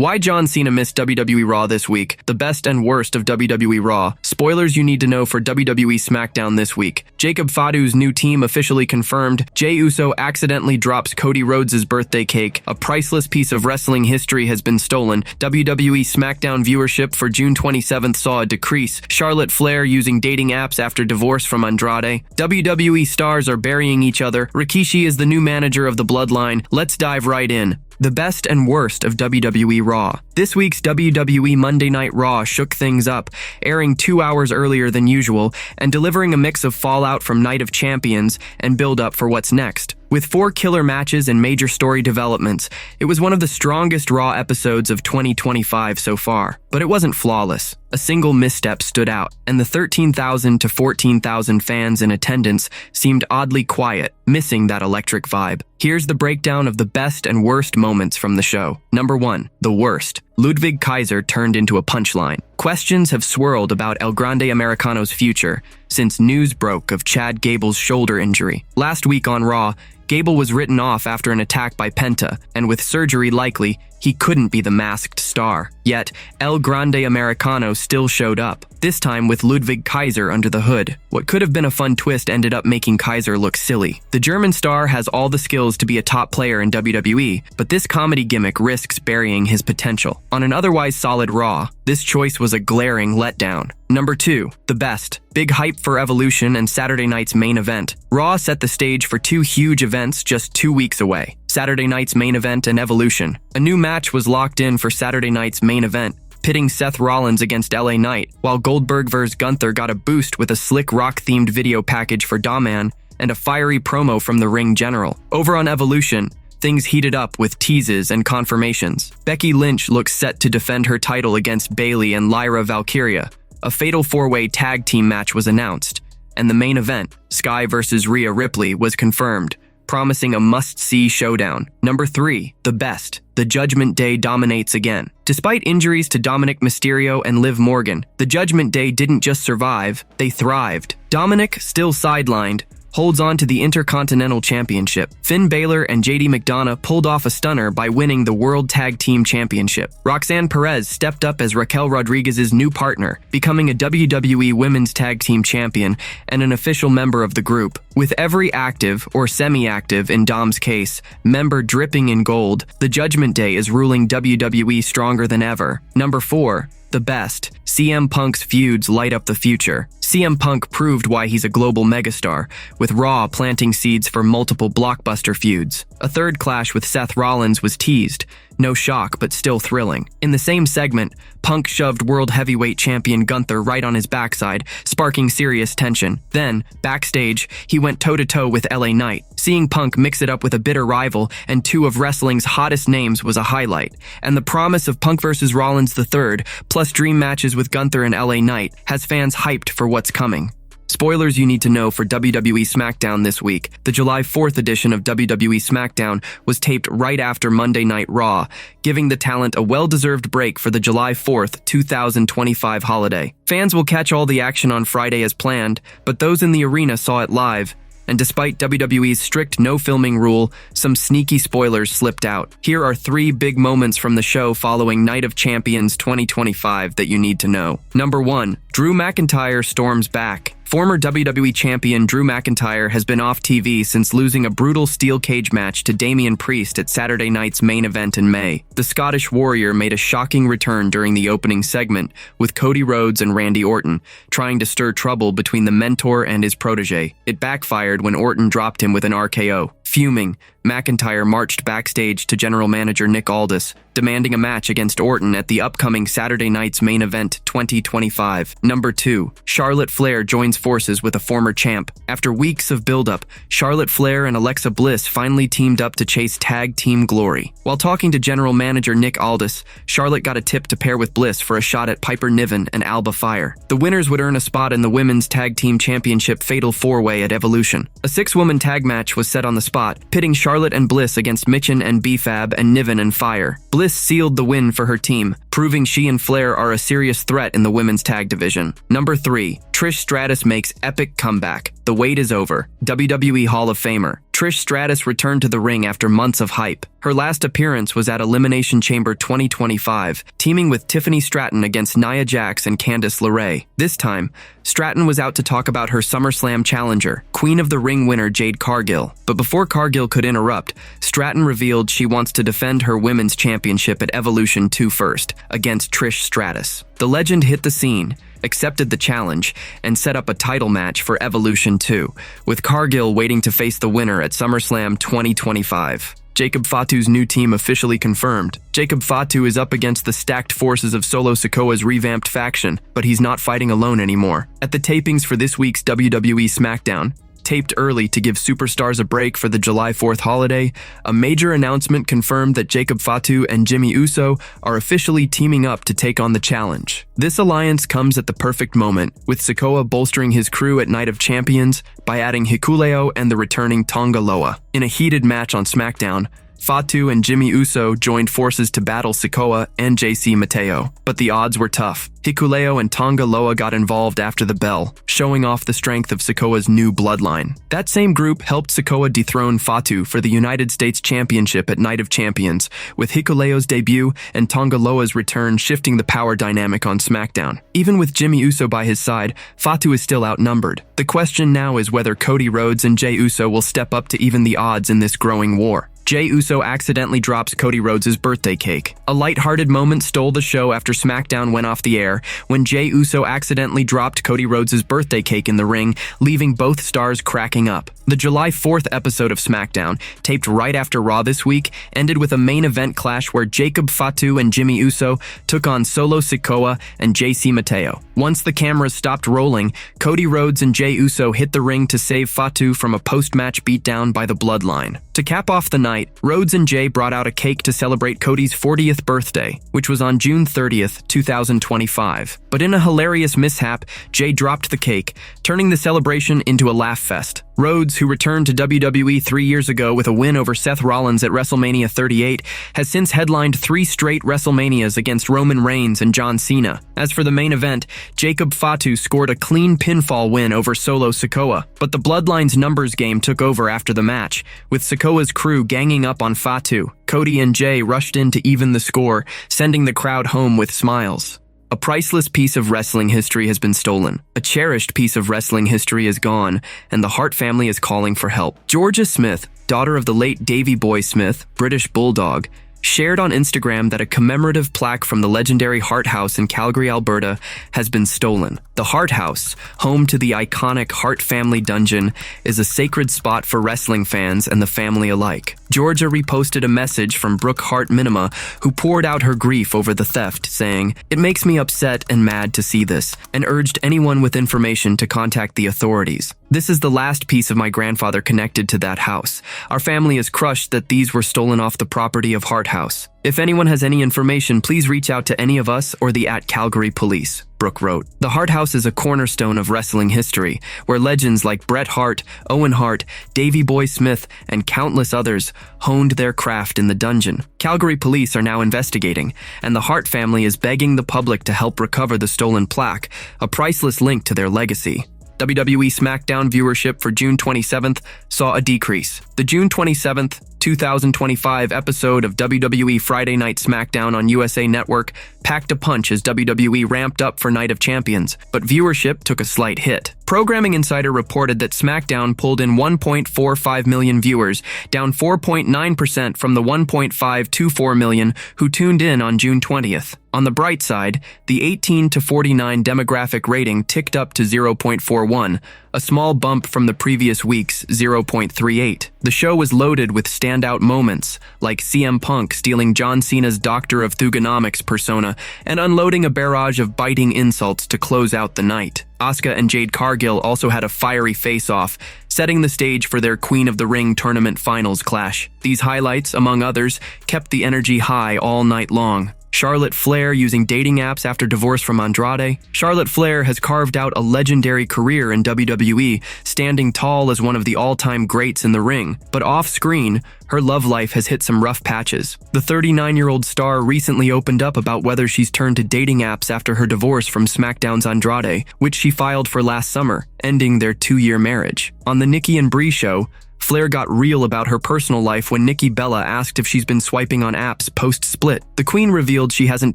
Why John Cena missed WWE Raw this week, the best and worst of WWE Raw, spoilers you need to know for WWE SmackDown this week. Jacob Fatu's new team officially confirmed, Jey Uso accidentally drops Cody Rhodes' birthday cake, a priceless piece of wrestling history has been stolen, WWE SmackDown viewership for June 27th saw a decrease, Charlotte Flair using dating apps after divorce from Andrade, WWE stars are burying each other, Rikishi is the new manager of the Bloodline, let's dive right in. The best and worst of WWE Raw. This week's WWE Monday Night Raw shook things up, airing 2 hours earlier than usual and delivering a mix of fallout from Night of Champions and build-up for what's next. With 4 killer matches and major story developments, it was one of the strongest Raw episodes of 2025 so far. But it wasn't flawless. A single misstep stood out, and the 13,000 to 14,000 fans in attendance seemed oddly quiet, missing that electric vibe. Here's the breakdown of the best and worst moments from the show. Number 1. The worst. Ludwig Kaiser turned into a punchline. Questions have swirled about El Grande Americano's future since news broke of Chad Gable's shoulder injury. Last week on Raw, Gable was written off after an attack by Penta, and with surgery likely, he couldn't be the masked star. Yet, El Grande Americano still showed up, this time with Ludwig Kaiser under the hood. What could have been a fun twist ended up making Kaiser look silly. The German star has all the skills to be a top player in WWE, but this comedy gimmick risks burying his potential. On an otherwise solid Raw, this choice was a glaring letdown. Number 2. The best. Big hype for Evolution and Saturday night's main event. Raw set the stage for 2 huge events just 2 weeks away. Saturday night's main event and Evolution. A new match was locked in for Saturday night's main event, pitting Seth Rollins against LA Knight, while Goldberg vs. Gunther got a boost with a slick rock-themed video package for Dawman and a fiery promo from the Ring General. Over on Evolution, things heated up with teases and confirmations. Becky Lynch looks set to defend her title against Bayley and Lyra Valkyria. A fatal 4-way tag team match was announced, and the main event, Sky vs. Rhea Ripley, was confirmed, promising a must-see showdown. Number 3. The best. The Judgment Day dominates again. Despite injuries to Dominic Mysterio and Liv Morgan, the Judgment Day didn't just survive, they thrived. Dominic, still sidelined, holds on to the Intercontinental Championship. Finn Balor and JD McDonough pulled off a stunner by winning the World Tag Team Championship. Roxanne Perez stepped up as Raquel Rodriguez's new partner, becoming a WWE Women's Tag Team Champion and an official member of the group. With every active, or semi-active in Dom's case, member dripping in gold, the Judgment Day is ruling WWE stronger than ever. Number 4. The best. CM Punk's feuds light up the future. CM Punk proved why he's a global megastar, with Raw planting seeds for multiple blockbuster feuds. A third clash with Seth Rollins was teased. No shock, but still thrilling. In the same segment, Punk shoved World Heavyweight Champion Gunther right on his backside, sparking serious tension. Then, backstage, he went toe-to-toe with LA Knight. Seeing Punk mix it up with a bitter rival and 2 of wrestling's hottest names was a highlight. And the promise of Punk vs. Rollins III, plus dream matches with Gunther and LA Knight, has fans hyped for what's coming. Spoilers you need to know for WWE SmackDown this week. The July 4th edition of WWE SmackDown was taped right after Monday Night Raw, giving the talent a well-deserved break for the July 4th, 2025 holiday. Fans will catch all the action on Friday as planned, but those in the arena saw it live. And despite WWE's strict no-filming rule, some sneaky spoilers slipped out. Here are 3 big moments from the show following Night of Champions 2025 that you need to know. Number 1. Drew McIntyre storms back. Former WWE champion Drew McIntyre has been off TV since losing a brutal steel cage match to Damian Priest at Saturday night's main event in May. The Scottish Warrior made a shocking return during the opening segment, with Cody Rhodes and Randy Orton trying to stir trouble between the mentor and his protege. It backfired when Orton dropped him with an RKO. Fuming, McIntyre marched backstage to general manager Nick Aldis, demanding a match against Orton at the upcoming Saturday night's main event 2025. Number 2. Charlotte Flair joins forces with a former champ. After weeks of build-up, Charlotte Flair and Alexa Bliss finally teamed up to chase tag team glory. While talking to general manager Nick Aldis, Charlotte got a tip to pair with Bliss for a shot at Piper Niven and Alba Fire. The winners would earn a spot in the Women's Tag Team Championship Fatal 4-Way at Evolution. A 6-woman tag match was set on the spot, pitting Charlotte and Bliss against Michin and B-Fab and Niven and Fire. Bliss sealed the win for her team, proving she and Flair are a serious threat in the women's tag division. Number 3. Trish Stratus makes epic comeback. The wait is over. WWE Hall of Famer Trish Stratus returned to the ring after months of hype. Her last appearance was at Elimination Chamber 2025, teaming with Tiffany Stratton against Nia Jax and Candice LeRae. This time, Stratton was out to talk about her SummerSlam challenger, Queen of the Ring winner Jade Cargill. But before Cargill could interrupt, Stratton revealed she wants to defend her women's championship at Evolution 2 first, against Trish Stratus. The legend hit the scene, accepted the challenge, and set up a title match for Evolution 2, with Cargill waiting to face the winner at SummerSlam 2025. Jacob Fatu's new team officially confirmed. Jacob Fatu is up against the stacked forces of Solo Sikoa's revamped faction, but he's not fighting alone anymore. At the tapings for this week's WWE SmackDown, taped early to give superstars a break for the July 4th holiday, a major announcement confirmed that Jacob Fatu and Jey Uso are officially teaming up to take on the challenge. This alliance comes at the perfect moment, with Sikoa bolstering his crew at Night of Champions by adding Hikuleo and the returning Tonga Loa. In a heated match on SmackDown, Fatu and Jey Uso joined forces to battle Sikoa and JC Mateo, but the odds were tough. Hikuleo and Tonga Loa got involved after the bell, showing off the strength of Sikoa's new bloodline. That same group helped Sikoa dethrone Fatu for the United States Championship at Night of Champions, with Hikuleo's debut and Tonga Loa's return shifting the power dynamic on SmackDown. Even with Jey Uso by his side, Fatu is still outnumbered. The question now is whether Cody Rhodes and Jey Uso will step up to even the odds in this growing war. Jey Uso accidentally drops Cody Rhodes' birthday cake. A lighthearted moment stole the show after SmackDown went off the air when Jey Uso accidentally dropped Cody Rhodes' birthday cake in the ring, leaving both stars cracking up. The July 4th episode of SmackDown, taped right after Raw this week, ended with a main event clash where Jacob Fatu and Jey Uso took on Solo Sikoa and JC Mateo. Once the cameras stopped rolling, Cody Rhodes and Jey Uso hit the ring to save Fatu from a post-match beatdown by the Bloodline. To cap off the night, Rhodes and Jey brought out a cake to celebrate Cody's 40th birthday, which was on June 30th, 2025. But in a hilarious mishap, Jey dropped the cake, turning the celebration into a laugh fest. Rhodes, who returned to WWE 3 years ago with a win over Seth Rollins at WrestleMania 38, has since headlined 3 straight WrestleManias against Roman Reigns and John Cena. As for the main event, Jacob Fatu scored a clean pinfall win over Solo Sikoa, but the Bloodline's numbers game took over after the match, with Sikoa's crew ganging up on Fatu. Cody and Jey rushed in to even the score, sending the crowd home with smiles. A priceless piece of wrestling history has been stolen. A cherished piece of wrestling history is gone, and the Hart family is calling for help. Georgia Smith, daughter of the late Davey Boy Smith, British Bulldog, shared on Instagram that a commemorative plaque from the legendary Hart House in Calgary, Alberta, has been stolen. The Hart House, home to the iconic Hart family dungeon, is a sacred spot for wrestling fans and the family alike. Georgia reposted a message from Brooke Hart Minima, who poured out her grief over the theft, saying, "It makes me upset and mad to see this," and urged anyone with information to contact the authorities. "This is the last piece of my grandfather connected to that house. Our family is crushed that these were stolen off the property of Hart House. If anyone has any information, please reach out to any of us or the @Calgary Police," Brooke wrote. The Hart House is a cornerstone of wrestling history, where legends like Bret Hart, Owen Hart, Davey Boy Smith, and countless others honed their craft in the dungeon. Calgary Police are now investigating, and the Hart family is begging the public to help recover the stolen plaque, a priceless link to their legacy. WWE SmackDown viewership for June 27th saw a decrease. The June 27th, 2025 episode of WWE Friday Night SmackDown on USA Network packed a punch as WWE ramped up for Night of Champions, but viewership took a slight hit. Programming Insider reported that SmackDown pulled in 1.45 million viewers, down 4.9% from the 1.524 million who tuned in on June 20th. On the bright side, the 18 to 49 demographic rating ticked up to 0.41, a small bump from the previous week's 0.38. The show was loaded with standout moments, like CM Punk stealing John Cena's Doctor of Thugonomics persona and unloading a barrage of biting insults to close out the night. Asuka and Jade Cargill also had a fiery face-off, setting the stage for their Queen of the Ring tournament finals clash. These highlights, among others, kept the energy high all night long. Charlotte Flair using dating apps after divorce from Andrade. Charlotte Flair has carved out a legendary career in WWE, standing tall as one of the all-time greats in the ring. But off-screen, her love life has hit some rough patches. The 39-year-old star recently opened up about whether she's turned to dating apps after her divorce from SmackDown's Andrade, which she filed for last summer, ending their 2-year marriage. On the Nikki and Brie show, Flair got real about her personal life when Nikki Bella asked if she's been swiping on apps post-split. The Queen revealed she hasn't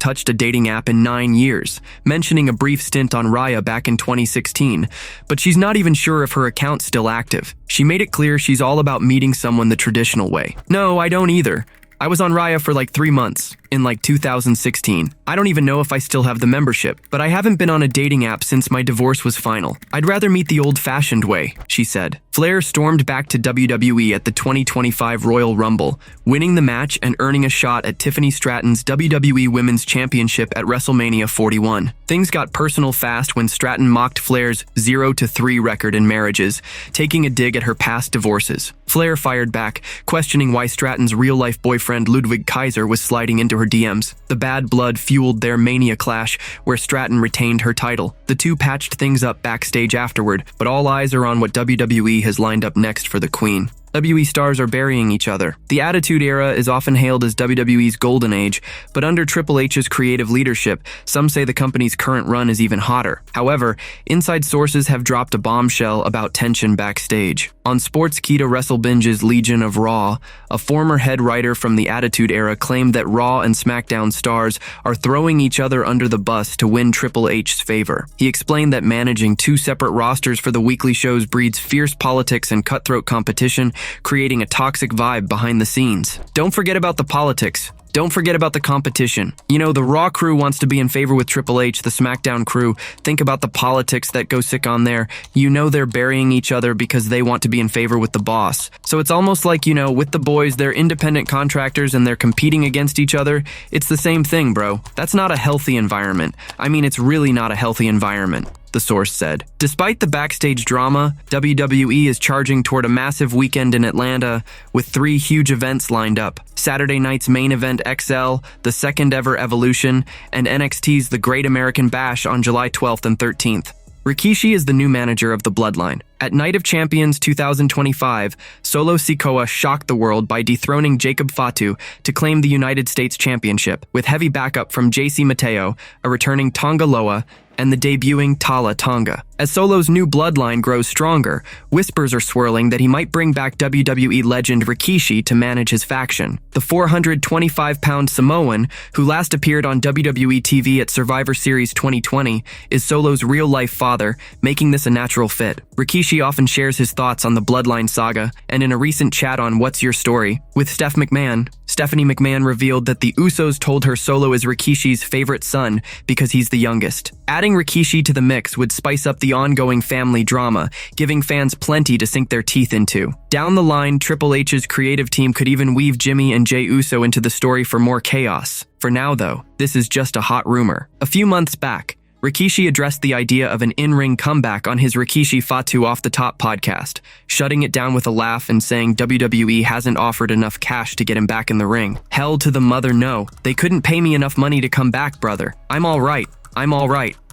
touched a dating app in 9 years, mentioning a brief stint on Raya back in 2016, but she's not even sure if her account's still active. She made it clear she's all about meeting someone the traditional way. "No, I don't either. I was on Raya for like 3 months, in like 2016. I don't even know if I still have the membership, but I haven't been on a dating app since my divorce was final. I'd rather meet the old-fashioned way," she said. Flair stormed back to WWE at the 2025 Royal Rumble, winning the match and earning a shot at Tiffany Stratton's WWE Women's Championship at WrestleMania 41. Things got personal fast when Stratton mocked Flair's 0-3 record in marriages, taking a dig at her past divorces. Flair fired back, questioning why Stratton's real-life boyfriend Ludwig Kaiser was sliding into her DMs. The bad blood fueled their Mania clash, where Stratton retained her title. The two patched things up backstage afterward, but all eyes are on what WWE has lined up next for the Queen. WWE stars are burying each other. The Attitude Era is often hailed as WWE's golden age, but under Triple H's creative leadership, some say the company's current run is even hotter. However, inside sources have dropped a bombshell about tension backstage. On Sportskeeda WrestleBinge's Legion of Raw, a former head writer from the Attitude Era claimed that Raw and SmackDown stars are throwing each other under the bus to win Triple H's favor. He explained that managing 2 separate rosters for the weekly shows breeds fierce politics and cutthroat competition, creating a toxic vibe behind the scenes. Don't forget about the politics. Don't forget about the competition. You know, the Raw crew wants to be in favor with Triple H, the SmackDown crew. Think about the politics that go sick on there. You know they're burying each other because they want to be in favor with the boss. So it's almost like, you know, with the boys, they're independent contractors and they're competing against each other. It's the same thing, bro. That's not a healthy environment. I mean, it's really not a healthy environment, the source said. Despite the backstage drama, WWE is charging toward a massive weekend in Atlanta with 3 huge events lined up. Saturday night's Main Event XL, the second ever Evolution, and NXT's The Great American Bash on July 12th and 13th. Rikishi is the new manager of the Bloodline. At Night of Champions 2025, Solo Sikoa shocked the world by dethroning Jacob Fatu to claim the United States Championship, with heavy backup from JC Mateo, a returning Tonga Loa, and the debuting Tala Tonga. As Solo's new bloodline grows stronger, whispers are swirling that he might bring back WWE legend Rikishi to manage his faction. The 425-pound Samoan, who last appeared on WWE TV at Survivor Series 2020, is Solo's real-life father, making this a natural fit. Rikishi often shares his thoughts on the Bloodline saga, and in a recent chat on What's Your Story with Stephanie McMahon revealed that the Usos told her Solo is Rikishi's favorite son because he's the youngest. Adding Rikishi to the mix would spice up the ongoing family drama, giving fans plenty to sink their teeth into. Down the line, Triple H's creative team could even weave Jimmy and Jey Uso into the story for more chaos. For now, though, this is just a hot rumor. A few months back, Rikishi addressed the idea of an in-ring comeback on his Rikishi Fatu Off the Top podcast, shutting it down with a laugh and saying WWE hasn't offered enough cash to get him back in the ring. Hell to the mother no. They couldn't pay me enough money to come back, brother. I'm all right,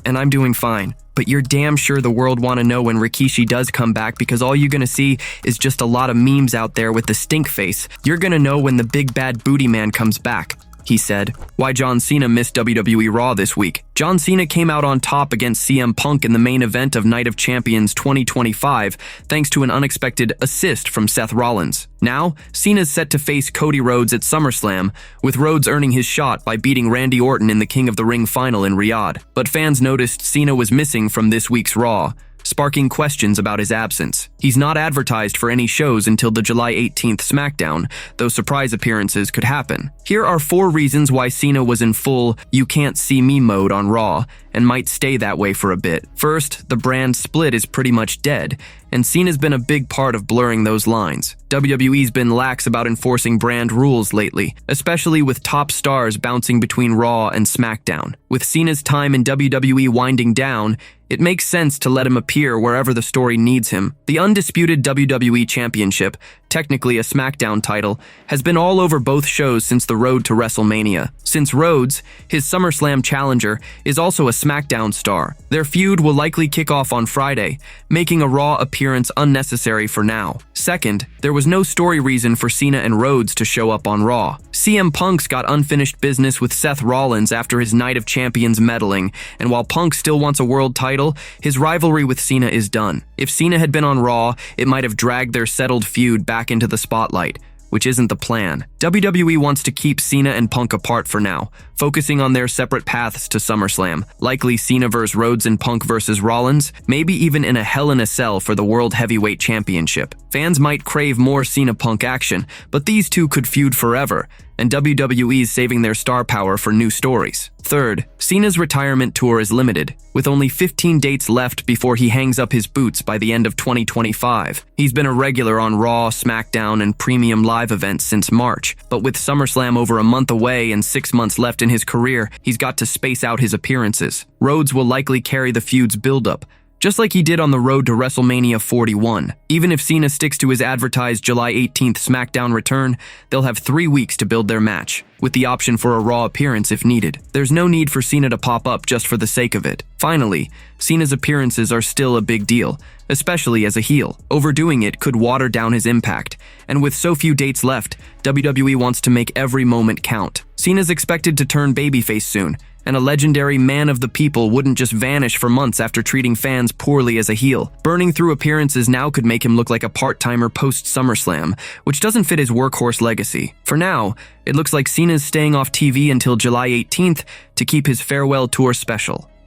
and I'm doing fine. But you're damn sure the world want to know when Rikishi does come back, because all you're gonna see is just a lot of memes out there with the stink face. You're gonna know when the big bad booty man comes back, he said. Why John Cena missed WWE Raw this week. John Cena came out on top against CM Punk in the main event of Night of Champions 2025, thanks to an unexpected assist from Seth Rollins. Now, Cena's set to face Cody Rhodes at SummerSlam, with Rhodes earning his shot by beating Randy Orton in the King of the Ring final in Riyadh. But fans noticed Cena was missing from this week's Raw, sparking questions about his absence. He's not advertised for any shows until the July 18th SmackDown, though surprise appearances could happen. Here are 4 reasons why Cena was in full "you can't see me" mode on Raw, and might stay that way for a bit. First, the brand split is pretty much dead, and Cena's been a big part of blurring those lines. WWE's been lax about enforcing brand rules lately, especially with top stars bouncing between Raw and SmackDown. With Cena's time in WWE winding down, it makes sense to let him appear wherever the story needs him. The undisputed WWE Championship, technically a SmackDown title, has been all over both shows since the road to WrestleMania. Since Rhodes, his SummerSlam challenger, is also a SmackDown star, their feud will likely kick off on Friday, making a Raw appearance unnecessary for now. Second, there was no story reason for Cena and Rhodes to show up on Raw. CM Punk's got unfinished business with Seth Rollins after his Night of Champions meddling, and while Punk still wants a world title, his rivalry with Cena is done. If Cena had been on Raw, it might have dragged their settled feud back into the spotlight, which isn't the plan. WWE wants to keep Cena and Punk apart for now, focusing on their separate paths to SummerSlam, likely Cena vs. Rhodes and Punk vs. Rollins, maybe even in a Hell in a Cell for the World Heavyweight Championship. Fans might crave more Cena-Punk action, but these two could feud forever, and WWE's saving their star power for new stories. Third, Cena's retirement tour is limited, with only 15 dates left before he hangs up his boots by the end of 2025. He's been a regular on Raw, SmackDown, and premium live events since March, but with SummerSlam over a month away and 6 months left in his career, he's got to space out his appearances. Rhodes will likely carry the feud's buildup, just like he did on the road to WrestleMania 41. Even if Cena sticks to his advertised July 18th SmackDown return, they'll have 3 weeks to build their match, with the option for a Raw appearance if needed. There's no need for Cena to pop up just for the sake of it. Finally, Cena's appearances are still a big deal, especially as a heel. Overdoing it could water down his impact, and with so few dates left, WWE wants to make every moment count. Cena's expected to turn babyface soon, and a legendary man of the people wouldn't just vanish for months after treating fans poorly as a heel. Burning through appearances now could make him look like a part-timer post-SummerSlam, which doesn't fit his workhorse legacy. For now, it looks like Cena's staying off TV until July 18th to keep his farewell tour special.